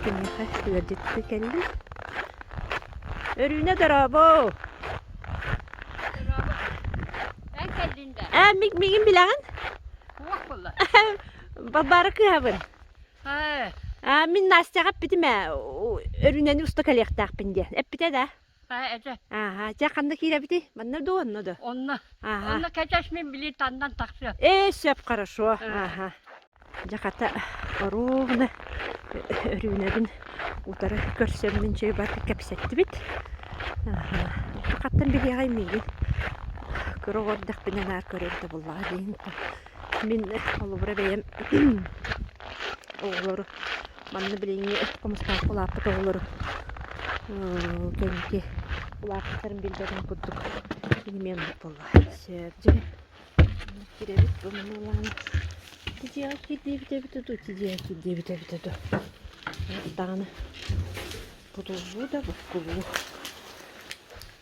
Кемеха үөрдетти келди. Өрүнө дарабо. Ben kendinde. Мигин билеген? Kuak bullar. Балбары кыабын. He. Мин Настяга битиме өрүнөни уста калектакпын де. Эппите да. He ece. Жақанда кире бити. Манна дуонно да. Onunla keçeşmin bili tandan taksıyor. Сөп хорошо. Жақата ровно өрүнөдүн утары көрсөмүн чөй бар кепсетти бит. Жақаттан бири гаймыгы. Көрөгөрдүк менен ар көрөндө буллага дейин. Мен олубура бейем оğulları manna bilingi komustan kulapıt oğulları kenki kulapıtların bildiğini bulduk bilmeyen bulla söbce girebit bunun olan tijaki debi dağını budullu da bukkulu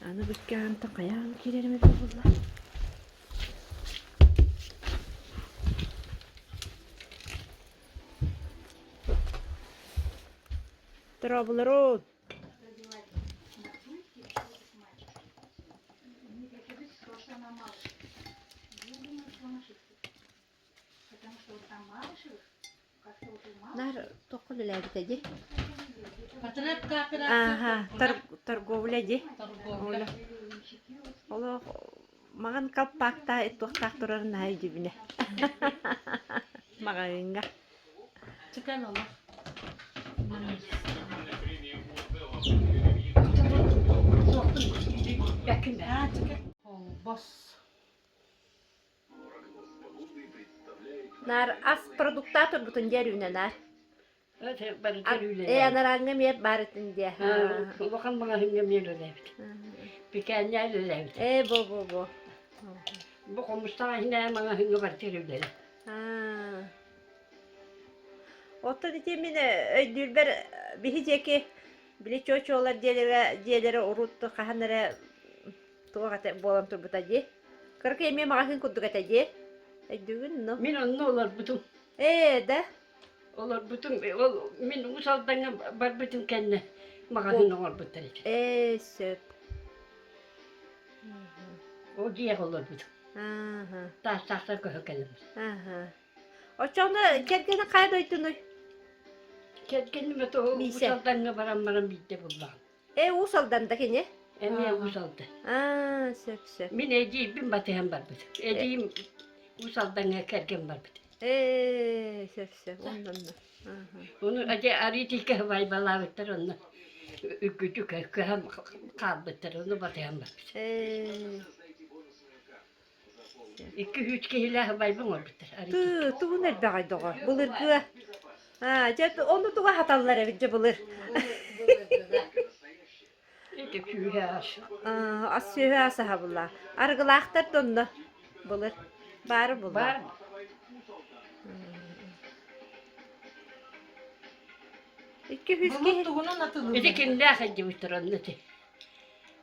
anı bükkan takayağın kilerimi bulla Травлерон. Нар тоқылылар битеди. Торговля ди. Ола маған калпакта тоқтақ турарын айды бине. Мағанга. Çıkan ola. Нар ас продуктатор бутун дерүнө нар. Evet, bari terüyle. Анараңга меп барытын де. Bakan bana hüngem yerler. Bir kendi yerler. Бо. Bu komuşta yine bana hüngem var terüyle. Otta dite mine öydülber bihiceki bile çoğular diğerlere uruttu kahanlara tuğate bolam turbuta di. Kırk emi mağazın kuddukata di. Öydüğün no. Min onun olur bütün. Da. Olur bütün. Min usaldan var bütün kendi. Mağazın olur bütün. Söp. O diye olur bütün. Taş köhökelim. O çoğunda kendine kaydoydun. Kendime de o usaldan varan bitti bunlar. Usaldan da kene? Emiye usaldı. Söp. Min edeyim bin batı var bütün. Edeyim usaldan kerken var bütün. Söp. Ondan da. Onu acı arıydık havayı balavıktır onu. Küçük hem kalbıttır onu batı var bütün. 2-3 kilo havayı mı olbıttır? Tuğun elbağıydı o. Bulur gı. Onu tuğa hatallara bitti bulur. İşte kühe aşı. Az söğü asa bulla. Argılaqtar dondu bulur. Barı bulur. Var. İki hüski. İşte kimde akıcımıştır onu da.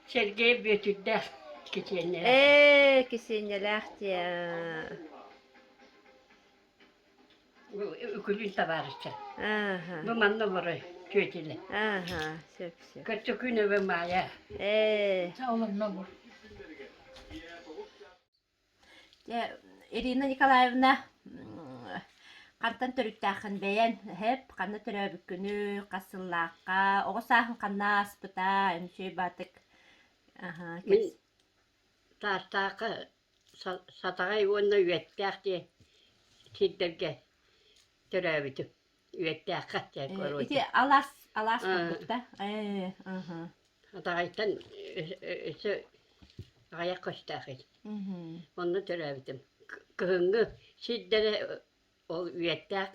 Sergeye büyütüldü. Keçenler. Kesinler ya. Ükülün tabarısı. Bu manna var kötüle. Söp. Kaç günü ve maya. Sağ olun ne olur. Irina Nikolaevna Qantan törüktaqın beyen hep qanna töröbük günü qasıllaqqa oğusaqın qanna aspıta emşey batık. Min tartaqı satağay onu üyettaq diye tidderge töröbütü. Üyettaq diye görüldü. İti alas bulduk da. Satağaytan ayak koştaqı. Onu töröbütüm. Kıhıngı siddere o üyettaq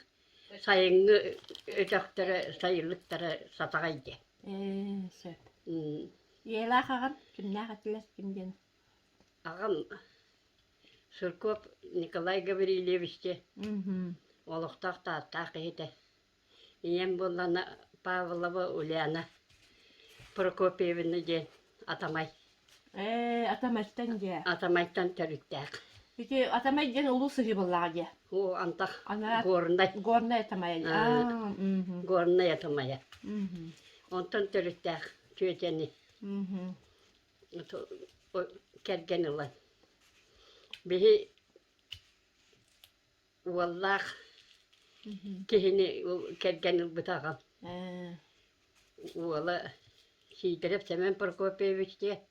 sayıngı ötöktörü sayılıktörü satağaydı. Söp. Yela xağın kimne qatilas kimden? Ağam Surkop Nikolay Gavrilyevич'te. Oluqtaq taqıydı. Iyem bolana Pavlova Ulyana Prokopievna den atamay. Atamaytan diye. Atamaytan törüktaq. Peki atamay diyen ulu sıhhi ballağı diye. O anta Ana gorna atamay. Ha. gorna yatamaya. Ondan törüttək tüyəcəni o kərgən olan. Bihi vallah kihini o kərgən bıtağam. Valla şeydirip Semen Prokopyevich diye.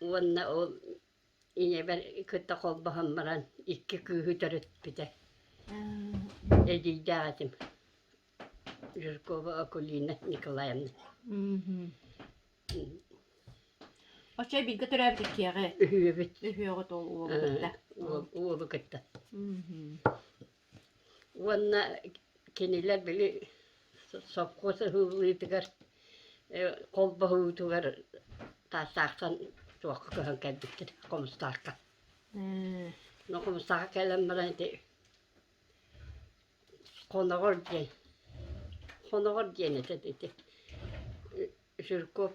Onunla o yine ben kıtta kolbaham varan iki kıyı törüt bide. Edildadım. Жиркова Акулина Николаевна. Açay bilgi törəbdik yağı. Evet. Ühüyoğut oğlu kıtta. Oğlu kıtta. Onunla keniler bile sopkosa hıvıtıgar, kolba hıvıtıgar tasaksan tuakka kahan käydüktir komustahka. No komustahka käydämmärän te konogor diyen dedi. Jürkov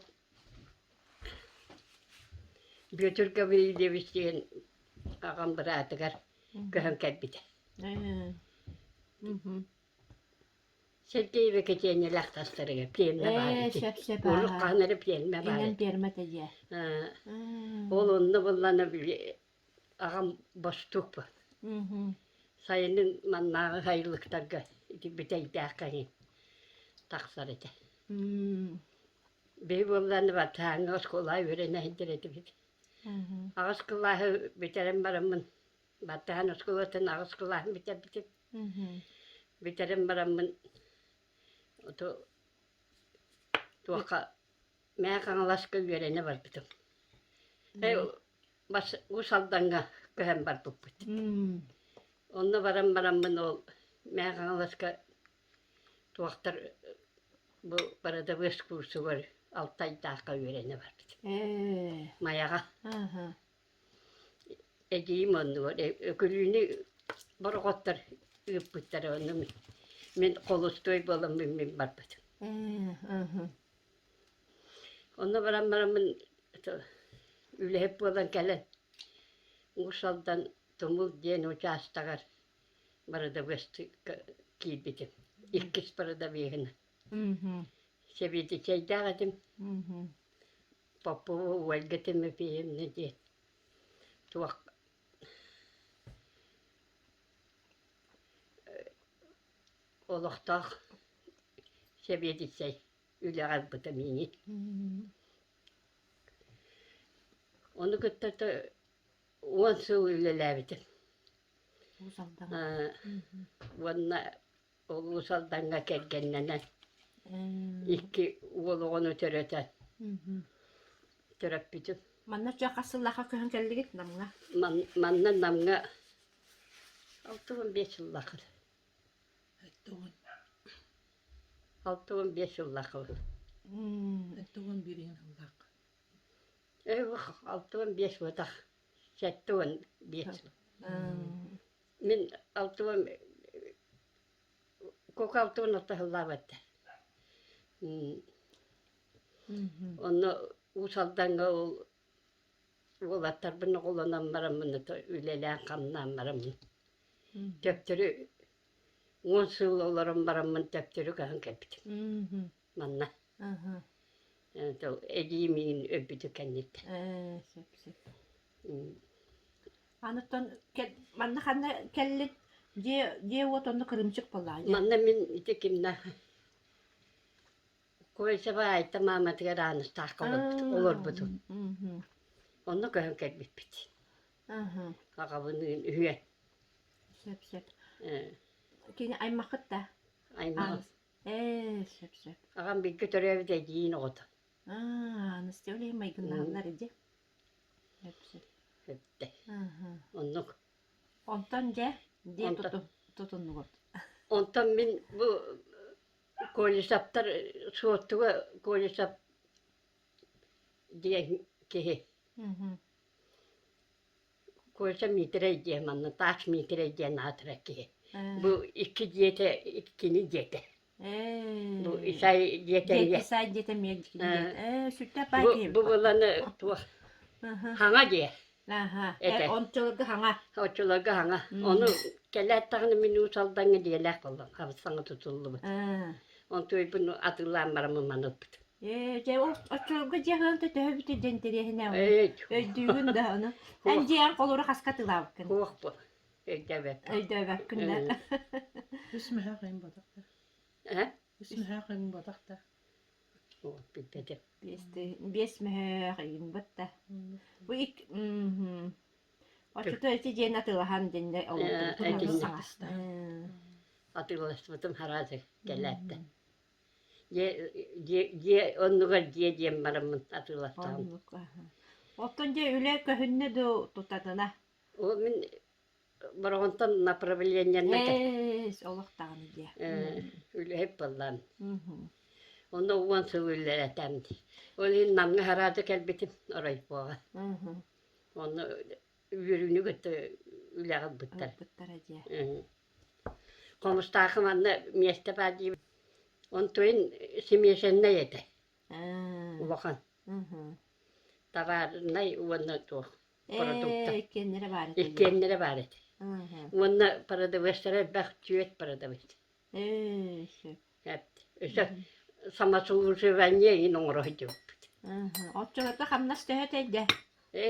Götürke bir devistiyen ağam bıratıgar kahan käydüktir. Sergeyi ve keçeni laktastarıga piyenme var. Şep. Uruk kanarı piyenme var. İnen permete diye. Olundu bullana bir ağam boştuk bu. Sayının mannağı hayırlıklarga bitey dağkayın. Taksar ede. Bir bullana var tağın askolay verene hindiredi bit. Ağaskolayı biterim baramın. Battağın askolatın ağaskolayı biter bitir. Biterim baramın. Oto tuaka mä kanalaska yörene var bitim. Bas usaldanga köhän var pupput. Onna varamın ol mä kanalaska tuaktar bu parada vös kursu var. Altay dağka yörene var bitim. Mayaga. Edeyim onu var. Ökülüğünü barıqottar üppüttar onu. Men kolustoy bolam men barbat. Onda varamın üle hep bolan gelen. Usaldan tumul diyen uçastagar. Barada vest kibitim. İlkis barada vehine. Sevidi çeydağadım. Papu valgetime piyem ne diye. Tuak Oloqtaq seviyeditsey üleğal bıtamini. Onu kıttırdı 10 sığ üleläbitim. Onna usaldanğa kelgennene iki uoluğunu töreten. Törep bitim. Manna çakasıllaha köhän kelligit namga. Manna namga 6-5 yıllakır. 6-5 yıllakır. 1 yıllak. Evet, 6-5 vadak. 7-5. Min 6 kokaldığın atahıllar vardı. Onu usaldan olatlar bunu kullanan varamını da ülelen kamdan varamını. Töptürü 10 yıl olarım varamın töptürü kahan kepitim. Manna. Ediğimin öpüdü kendisi. Sep. Anıttan manna kanna kellit diye otonda kırımçık ballağı. Manna min itekimna. Koysa var tamamen tıkaranız takkalıp olur budu. Onu kahan kepit. Kakabının üye. Sep. Kini ay makıt da. Ayma. Sep. Ağam bir götürüyor de giyin oldu. Anıstı öyle maygınlarlar idi. Sep. Hepte. Onu. Ondan diye tutundu. Ondan min bu kolisaptar soğuttuğa kolisap diye ki. Kolisap mitre diye manna taş mitre diye natıra ki. Bu iki diyete ikini diyete. Bu isay diyete. İsay diyete mi? Sütte pay Bu bulanı hanga diye. Aha. Ete. Onçolga hanga. Очолага ханга. Мгм. Оны келәттәгне мин усалдан диеләк булды. Хабсаңа тутулды. Аа. Он той бу атылан барамы манып. Же ончолга жаган төһөбүтү дентерехине. Эй, Өйдүгүн да аны. Ан жиан колору хаскатылабыкын. хуак бу. Өйдәбәк. Өйдөбөккүннәр. Üsme haqin badakta. Ә? Üsme haqin badakta. О, битте. Бес мэхин бутта. Бу ик Очто эти жена тылахан денде Атылас бутым харазы келәтте. Же оннуга же дем барамын атыластан. Оттон же үле көһүннө ду тутатына. О мин баргантан направлениене Олохтаган же. үле хеп баллан. Onu uwan söylüler temdi. Onun namı herhalde kelbetim orayı boğa. Onu ürünü götü üleğe bitler. Komustağım anne miyeste badi. On toyun simyeşenine yedi. Uvakan. Tavar ne uvanı to. İkenlere var. İkenlere var et. Uvanı parada vestere bak cüet parada vest. Hep. İşte Samasuluşu ben yeğin oraydı. Otçolukta hamnas töhöteydi.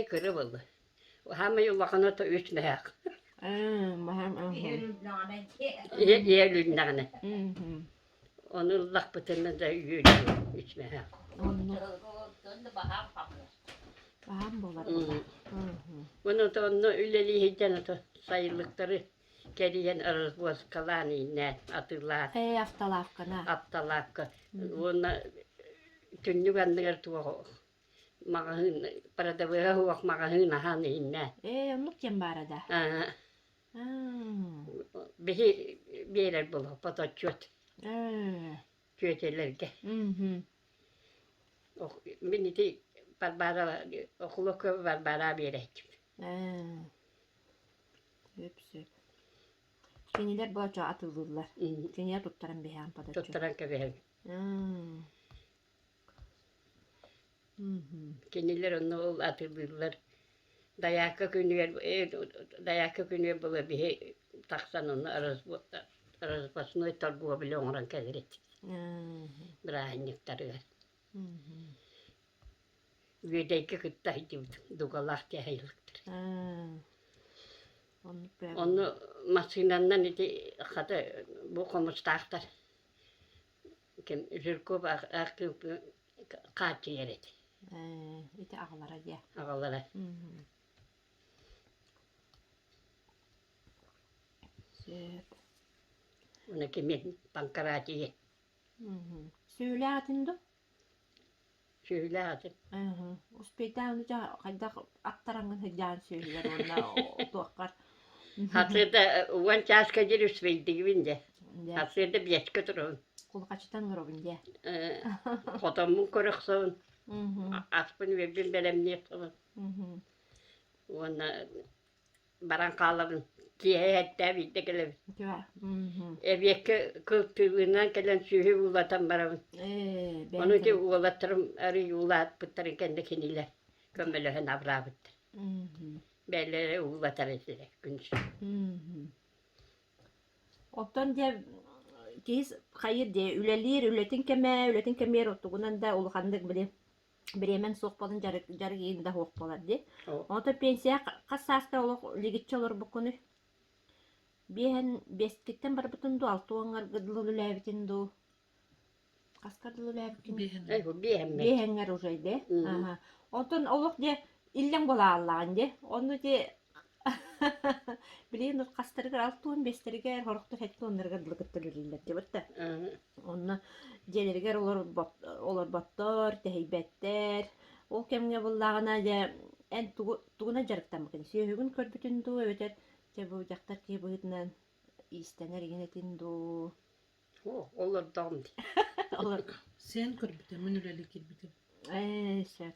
Kırı buldu. Hemen yollakını da üstüne yak. Yerlüğünden. Onu lak bütünün de yürüdü üstüne yak. Baham bolar. Bunu da onu üleli hicana da sayılıkları geriyen arız boz kalan iğne atırlar. Aftalafkana. Aptalakka. Ona tünlü bendiler tuğu. Mağahın, parada ve huak mağahın ahan iğne. Onluk jem barada. Bihi bir yer bulu, pata çöt. Çötelerge. Beni de barbara, okuluk barbara bir ettim. Öpsüp. Keniler boğaça atıldılar. Keniler tuttaran bir han pata çöt. Tutturan kebeyim. Keniler onu atıldılar. Dayakka günü bulu bir taksan onu arız basını tarbuğa bile oran gelir et. Bırakın yıktarı var. Üyedeki kıttaydı dugalak diye hayırlıktır. Onu masinandan iti hata bu komustahtar. Kim zürküp akıp kaçı yeret. İti ağlara diye. Ağalara. Ona kimin pankaracı ye. Söyle atındı. Şöyle atın. Uspeytan uca kayda aktarangın hıcan söyler ona tuakar. Hasırda uvan çaska girüs bildi gibince. Hasırda bir eski durun. Kul kaçtan görübün diye. Kodamun koruksun. Aspın verbin belemni yapalım. Ona baran kalalım. Diye hatta bitti gelelim. Evdeki kıltığından gelen sühü ulatan baramın. Onu da ulatırım, arı ulat bıtırın kendi kendiyle. Kömmelöhen avra bıttır. Belleri ulatar esire günsü. Ottan diye keyiz hayır diye ületin kemer otuğundan da ulukandık bile. Biremen soğukbalın jarı yayında hoğukbalar diye. Ondan pensiya kassasta oluk ligitçi olur bu konu. Bihen bestikten bar butundu altı oğanlar gıdılı lülebitindu. Kaskar gıdılı lülebitindu. Bihenler ojaydı. Ondan oluk diye illen bola Allah'ın diye. Onu diye bileyin kastırıgar altı oğan bestirigar horuktur hekti onları gıdılı gıttırırlar diye battı. Onu jelerigar olur battar, tehibetler. O kemge bullağına diye en tuğuna jarıktan bakın. Siyahıgın körbütündü öter. Bu jaktar ki bugünden istener yenetindu. Olur damdi. Olur. Sen körbüte, min üleli kirbüte. Şart.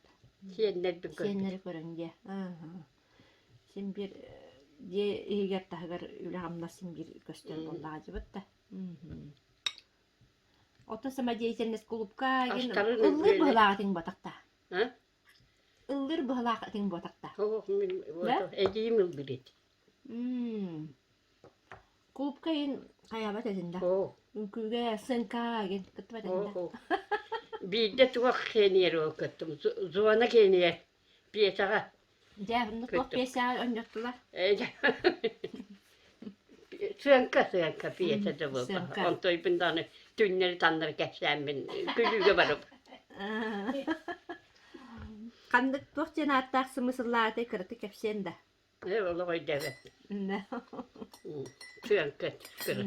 Siyenler bir körbüte. Siyenleri görünce. Sen bir diye iyiger tahgar üle hamlasın bir göster bollağacı batta. Otasama diye sen nes kulupka. Illı buhlağatın batakta. Illı ылыр быһылаах этиң ботакта. О, мен Да? эдиим ылбырет. Клубкайын каябат этинда. О, Үкүгө сынка ген кытбат этинда. о. Бидде туак кенер о көттüm. Зуана кенер. Пьесага. Жабынны тох Көттüm. песа онжоттулар. Сönkä piesetä Sönkä. on toi pintaan tynneri tanner kässämmin kylüge barıp. Кандык тох жанааттаах сымысыллааты кырты кепсенда. Ne olur o devet. Да. Sönkä kırı.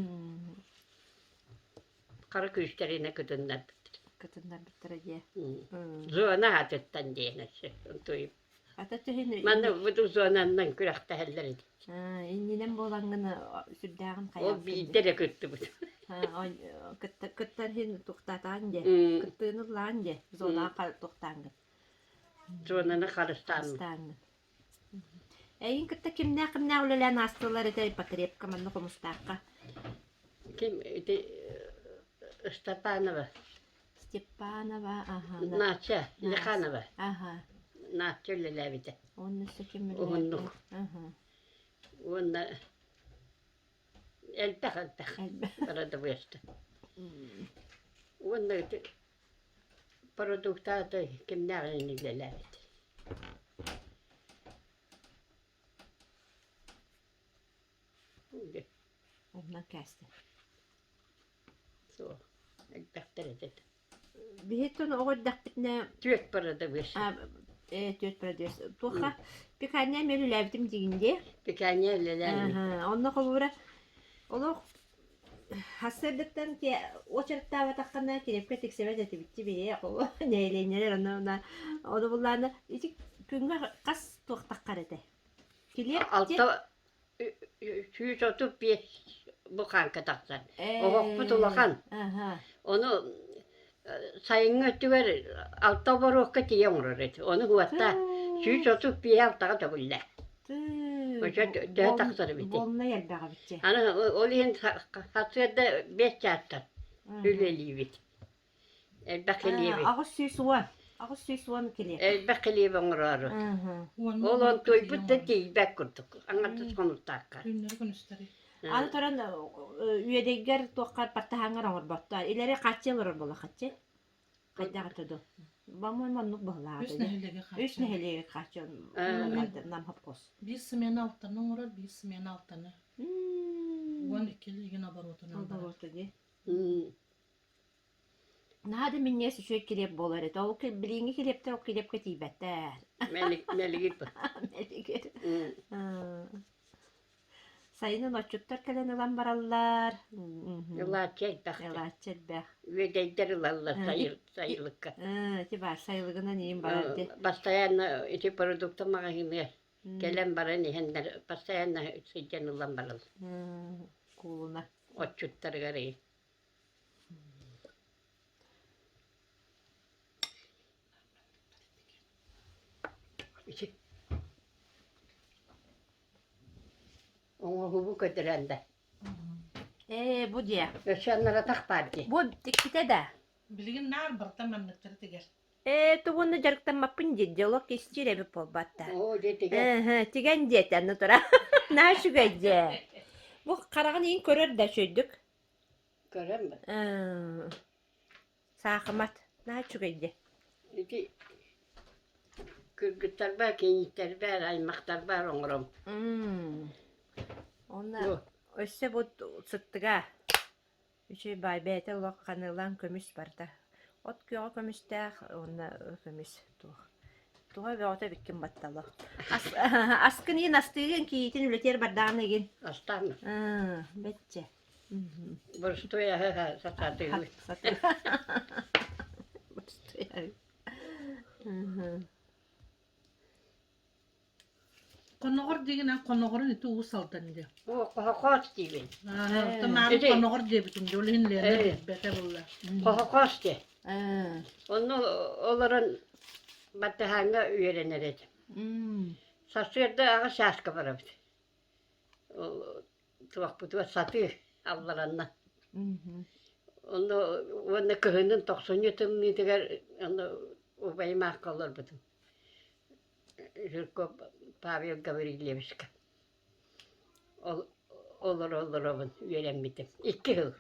Kara küşterine kötünler. Кытындар биттер же. Zuana hatettan diyene on toi. Ата төһин. Manna bu zuanandan kürakta helleri. Иннинен болаңгыны сүрдәгән O каяп. bidere köttü bu. Кыттар хин туктатан же. Кыттыны лан же. Зона кал туктангы. Zuanana karıstan. Стангы. Эйин кытта кимнә үлелән астылар эте потребка манны комустакка. Kim Stepanova. Степанова, ага. Natça, Lekhanova. Ага. Natça lelevite. Онны сөкем. Ohunnuk. Ага. Onna elpähältä. Parada vuosta. Onna produktaata kimnäärin lelevite. Ondan kästi. So, elpähtäret. Bihittun ogoddak bitne Työt parada vuosta. tööt продюс. Туха пиканья мелү ләбитим дигинде. Pikanya lelevite. Онны колура. Олох хасырдыктан ке очерттаа батаккана керепке тексебет эти битти бие кол. Нейленелер аны оду булланы ичик күнгө кас туактаккар эте. Келеп Altta 135 bu kanka taksan. O putulakan. Ага. Onu sayın ötüver altta borokka tiyonroret. Onu huatta 135 altta da bulle. Hoca dö taksarı biti. Болна ялбага битче. Ana olihin hatsıda 5 çarttan. Hüleli bit. Elbakeliye bit. Агыс сүйсуан. Агыс сүйсуан келеп. Elbakeliye bongrarı. Ага. Olan toy bitti değil bek kurduk. Anlatız konuştakka. Tünneri konuştari. Аны торан үйедегер тоққар паттахаңар оңыр баттар. Илери качы олар бола качы. Кайдага тоду. Бамой маннук бала. Üç nehirlege kaçtı. Үч нехелеге качы. Нам хапкос. Bir simen altını uğrar, bir simen altını. On ikili yine abarotunu. Алда болду ди. Нады минне сүшөй келеп болар эт. Ол билинги келептер, ол келепке тийбеттер. Melik bu. Сайынын очуттар келен ылан бараллар. Yıllar çek baktı. Элачет бэх. Üyedeyder ılallar sayılıkka. Ти бар сайлыгына нейин бар ди. Постоянно эти продукты магазины gelen bara nihenler постоянно sıcan ılan baral. Кулуна. Otçutlar garayı. İçi. Ona hubu kötürende. Бу дия. Öşenlere takpardı. Бу тиките да. Bilgin nar barda manlıkları tiger. Тугунны жарыктанмаппын дед, диалог кестире бе болбатта. O dedi ki. Тиген дед анны тура. Нашуга же. Бу караган иң көрөр да шөйдүк. Görem mi? Сахымат. Нашуга же. İçi. Kırgıtlar var, kenyitler var, aymaklar var onurum. Онна Bu. өссө бу сыттыга. Үчү бай бете лок канылан көмүс барда. От күйө көмүстәк, онна көмүс тух. Туга беота биккен батталы. Аскын ин астыгын киитин үлетер бардагын. Aslan mı? Бетче. Burası ya satatı. Konogor degine konogorun iti usaldan diye. O kohokos gibi. Tamam Ece. konogor diye bütün jolhinlerine bete bulla. Kohokos diye. Onu onların batahanga öğrenirdi. Sasırda ağa şaşka var abi. O tuak bu tuak satı avlarına. Onu köyünün 90 yıtımını diğer onu o baymak kalır bütün. Жирко Павел Гаврилевичка. Olur olun öğrenmedim. 2 yıl.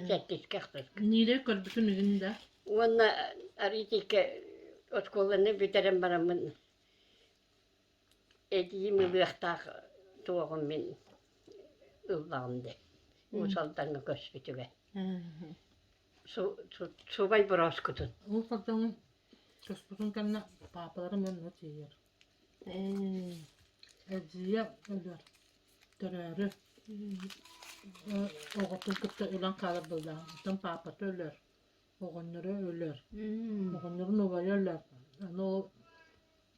Sekiz kaçtır. Nire körbütün ügünde. Onunla arayıcık okulunu bitiren baramın 20 yıllıkta doğum ben ıvlandı. Usaldan köşbütüge. Subay Broskutun. O saltanın köspütün kanına papalarım önüne çeyiyor. Eziye ölür. Dörörü. Oğutun kıpta ölen kalır buldan. Tam papatı ölür. Oğunları ölür. Oğunların ovayı ölür. Yani o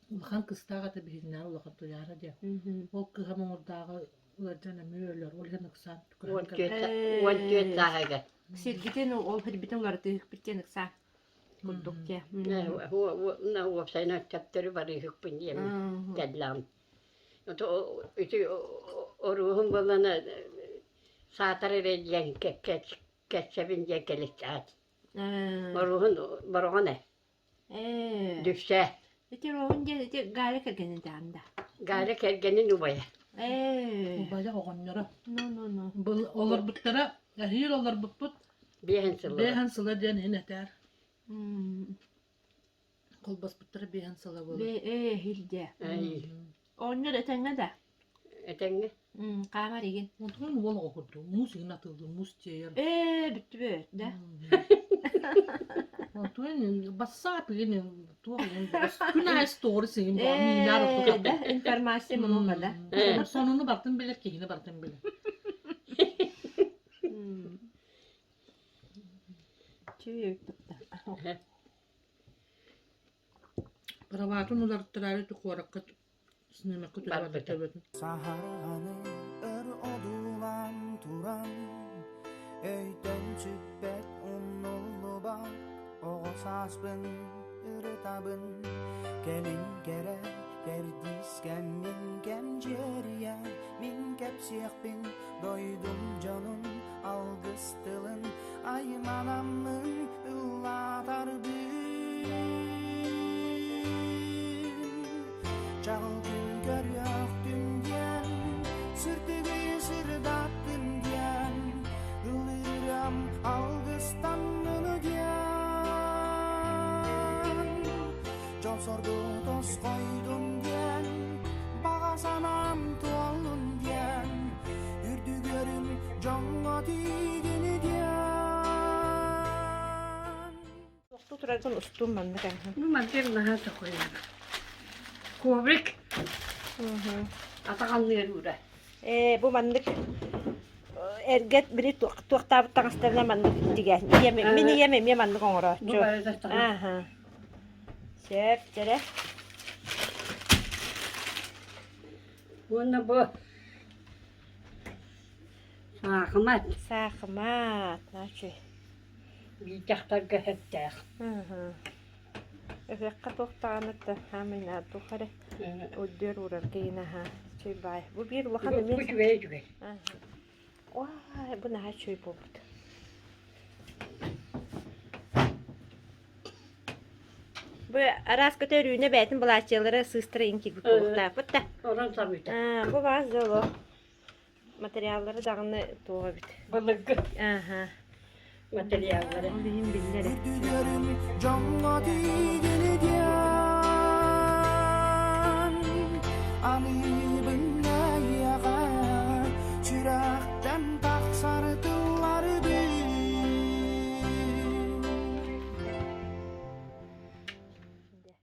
bakan kıstağa da bihinler olakın duyarı diye. O kıhamın oradağı öğrenemi ölür. O yüzden kısan tüküren 14 daha. Сергитен ол хребетен ларты битен кса. Кудукте. O sayına çaptırı var hükmün diye geldim. O ruhum bulana saatları rejyen keçebin yekelik saat. O ruhun barığa ne? Düşse. Ete rohun je gale kergenin danda. Gayret kergenin ubaya. Baya oğunları. No. Olur butlara, ahir olur but. Bir sılı. Beyhan sıla diyen ineter. Kol bas butlara beyhan sıla olur. Hilde. Ay. Onlar etenge de. Etenge. Kamar igen. Ondan wol okudu. Mus inatıldı. Mus çeyir. Bitti be de. Ondan bassa pili tuğ. Kuna story sin bu minar okudu. De informasyon bunun kadar. Sonunu baktım bile keyine baktım bile. Çüyük tuttu. Paravatun ular tırarı tuğrakat. Sinema kutu var da. Saharhane odulan turan Öyden sübbet unullu bak Oğusasbın ırıtabın Gelin kere gerdisken min kemceriye Min kepsiyekbin doydum canım algıstılın Aymanamın ıllatar büyün Çal gün görüyor dünden Sürtüğü sırdattın diyen Ilırıram algıstan diyen Jol sordu dost koydun diyen Bağa sanam tuolun diyen Ürdü görün jonga tigini diyen Doktu turardan ustum ben de kanka. Bu madem daha da koyuyor. Kovrik. Atakanlıyor burada. Bu mandık erget biri tuğtabı tanıştırına mandık diye. Mini yemem ya mandık onlara. Bu barada tanı. Aha. Şef tere. Bunda bu. Sağımat. Sağımat. Naçı. Bir çaktar göheptek. Öfekka tuğtağınık da hemen aduqarı. Ödür uğrar kıyına ha. Çöy bay. Bu bir ulan Bu güvey güvey. Vay bu ne çöy bu budu. Bu aras kötü rüyüne bəyətin bulaşçıları sığıştırayın ki bu da. Bu da. Oran sabita. Bu bazı o. Materyalları dağını tuğa bit. Balık Aha. materyalları. Benim billeri. Ürdü görün jonga tigini diyen